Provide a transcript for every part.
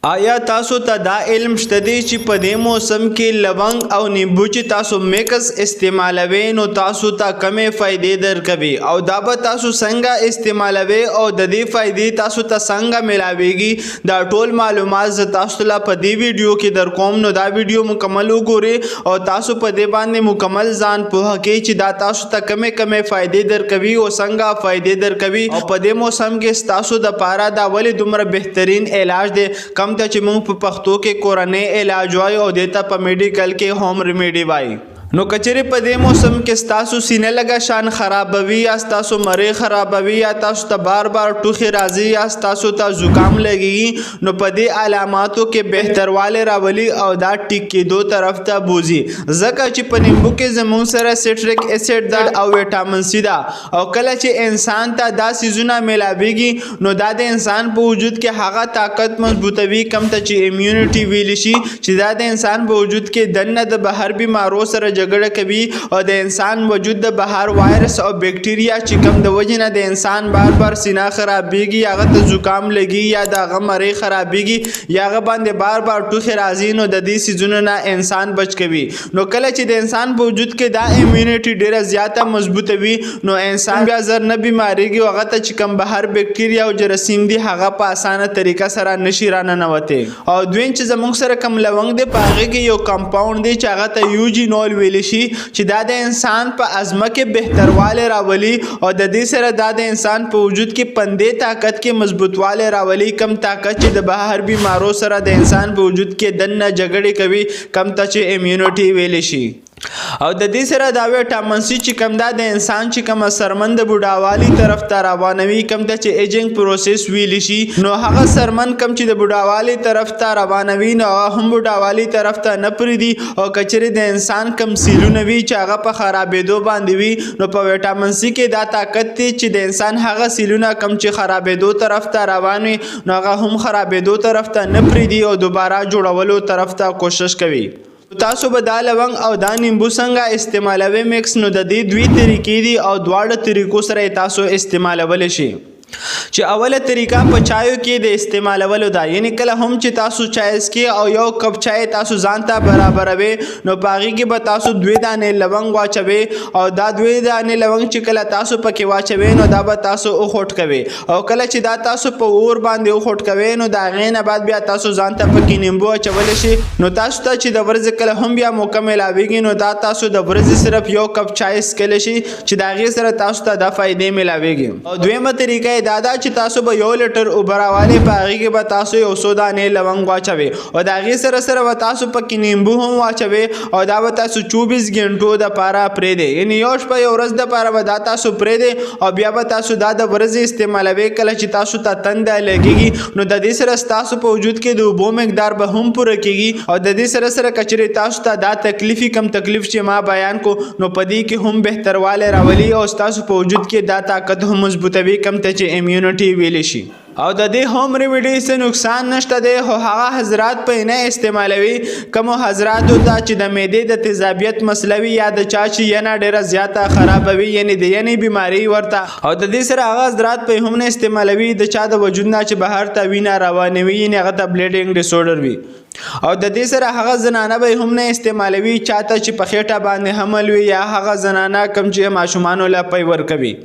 آیا تاسو ته دا علم شته دی چې په دې موسم کې لونګ او نیمبو چې تاسو میکس استعمالوي نو تاسو ته کمې فائدې درکوي او دا به تاسو څنګه استعمالوي او د دې فائدې تاسو ته څنګه ملاويږي دا ټول معلومات ز تاسو ته په دې ویډیو کې در کوم نو دا ویډیو مکمل وګورئ او تاسو په دې باندې مکمل ځان پوهه کې چې دا تاسو ته کمې فائدې درکوي او څنګه فائدې درکوي او په دې موسم کې تاسو د پاره دا ولې دومره بهترین علاج دی کم ته چې موږ په پښتو کې کورنۍ علاج وایو او دیتا په میډیکل کې ہوم ریمیډي وایي نو کچری په دې موسم کې تاسو سینه لگا شان خرابوي یا تاسو مری خرابوي یا تاسو ته بار ټوخي راځي یا تاسو ته زکام لګي نو په دې علاماتو کې بهترواله راولي او دا ټیک کې دوه طرف ته بوزي ځکه چې په نیمبو کې زمون سره سټریک اسید دا او وټامین سی دا او کله چې انسان ته دا سيزونه ملاويږي نو دا د انسان په وجود کې هغه طاقت مضبوطوي کم ته چې امیونټي ویل شي چې دا د انسان په وجود کې دنه د بهر بیمارو سره جګړه کوي او د انسان وجود د بهر وایرس او بیکټیریا چې کوم د وجنه د انسان بار سینه خرابېږي هغه ته زکام لګي یا د غمري خرابېږي یا هغه باندې بار ټوخي راځي نو د دې سيزونو نه انسان بچ کوي نو کله چې د انسان په وجود کې دا امیونټي ډیره زیاته مضبوطه وي نو انسان بیا زر نه بیماریږي هغه ته چې کوم بهر بیکټیریا او جراثیم دي هغه په اسانه طریقه سره نشي راننوته او دوین چې زموږ سره کوم لونګ دی پاغه کې یو کمپاوند دی چې هغه ته یوجینول ویل شي چې دا د انسان په ازمه کې بهترواله راولي او د دې سره دا د انسان په وجود کې پندې طاقت کې مضبوطواله راولي کم طاقت چې د بهر بیمارو سره د انسان په وجود کې دنه جګړې کوي کم ته چې امیونټي ویل شي او د دې سره دا وټامین سی چې کم دا د انسان چې کوم سرمن د بوډاوالي طرف ته روانوي کم ته چې ایجنګ پروسس ویل شي نو هغه سرمن کم چې د بوډاوالي طرف ته روانوي نو هم بوډاوالي طرف ته نه پریدي او کچره د انسان کم سیلونه وی چې هغه په خرابېدو باندې وي نو په وټامین سی کې دا طاقت دی چې د انسان هغه سیلونه کم چې خرابېدو طرف ته روان وي نو هغه هم خرابېدو طرف ته نه پریدي او دوباره جوړولو طرف ته کوشش کوي تاسو به دا لونګ او دا نیمبو څنګه استعمالوي میکس نو د دې دوی طریقې دي او دواړه طریقو سره تاسو استعمالول شي چې اوله طریقه په چایو کې د استعمالولو دا یعنی کله هم چې تاسو چای اسکي او یو کپ چای تاسو ځان ته برابروي نو باغی کې به تاسو دوی دانې لونګ واچوي او دا دوی دانې لونګ چې کله تاسو پکې واچوي نو دا به تاسو او خټ کوي او کله چې دا تاسو په اور باندې او خټ کوي نو دا غینه بعد بیا تاسو ځان ته پکې نیمبو اچول شي نو تاسو ته چې د ورځ کله هم بیا مکمل اویږي نو دا تاسو د ورځ صرف یو کپ چای اسکل شي چې دا غي سره تاسو ته د فائدې ملاويږي او دویمه طریقه دا چې تاسو به 1 لیټر اوبراواله پاغي کې به تاسو یو سودانه لونګ واچوي او دا غي سره به تاسو پکې نیمبو هم واچوي او دا به تاسو 24 غنټو د پاره پرې دی یعنی یو شپه یو ورځ د پاره به دا تاسو پرې دی او بیا به تاسو دا د ورځې استعمالوي کله چې تاسو ته تند لګيږي نو د دې سره تاسو په وجود کې د اوبو مقدار به هم پوره کیږي او د دې سره کچري تاسو ته دا تکلیفي کم تکلیف چې ما بیان کو نو پدې کې هم بهترواله راولي او تاسو په وجود کې دا طاقت هم مضبوطوي کم ته چې امیونټي ویل شي او د دې ہوم ریمیډي څخه نقصان نشته دی خو هغه حضرات په نه استعمالوي کوم حضرات ته چې د معدې د تیزابیت مسلوي یا د چا چې ینه ډیره زیاته خرابوي یعنی د ینې بیماری ورته او د دې سره هغه حضرات په هم نه استعمالوي د چا د وجود نه چې بهر ته وینه روانوي یعنی هغه ته بلیډینګ ډیس اوردر وي او د دې سره هغه زنانه به هم نه استعمالوي چاته چې په خېټه باندې حمل وي یا هغه زنانه کم چې ماشومان لا پي ور کوي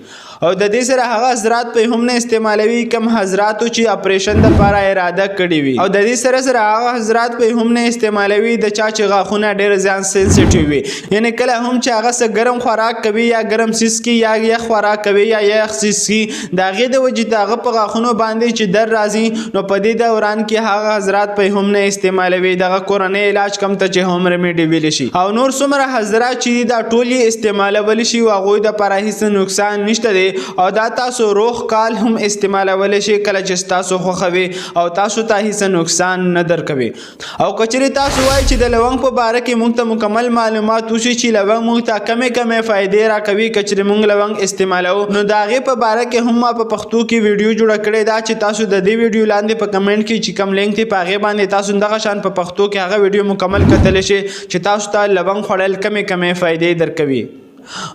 او د دې سره هغه حضرات په هم نه استعمالوي کم حضرات چې اپریشن د لپاره اراده کړی وي او د دې سره هغه حضرات په هم نه استعمالوي د چا چې غاخونه ډېر ځان سنسټیو وي یعنی کله هم چې هغه سره ګرم خوراک کوي یا ګرم سیس کی یا یخ خوراک کوي یا یخ سیس کی دا غي د وجې دغه په غاخونو باندې چې در راځي نو په دې دوران کې هغه حضرات په هم نه استعمالوي دغه کورنۍ علاج کم ته چې ہوم ریمیډي ویل شي او نور څومره حضرات چې دا ټولي استعمالول شي او هغه د لپاره هیڅ نقصان نشته دی او دا تاسو روح کال هم استعمالول شي کله چې تاسو خوخوي او تاسو ته هیڅ نقصان نه درکوي او کچري تاسو وای چې د لونګ په باره کې موږ ته مکمل معلومات وشي چې لونګ موږ ته کمې فائدې راکوي کچري موږ لونګ استعمالو نو دا غي په باره کې هم په پښتو کې ویډیو جوړ کړی دا چې تاسو د دې ویډیو لاندې په کمنټ کې چې کوم لینک ته پاغه باندې تاسو دغه شان په پښتو کې هغه ویډیو مکمل کتل شي چې تاسو ته لونګ خړل کمې فائدې درکوي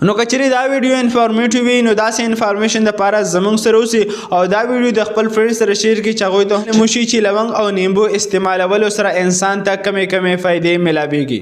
نو کچری دا ویډیو انفارمیټیو وي نو داسې انفارمیشن د پاره زمونږ سره اوسي او دا ویډیو د خپل فرند سره شیر کړئ چې هغوی ته موشي چې لونګ او نیمبو استعمالولو سره انسان ته کمې فایدې ملاویږي.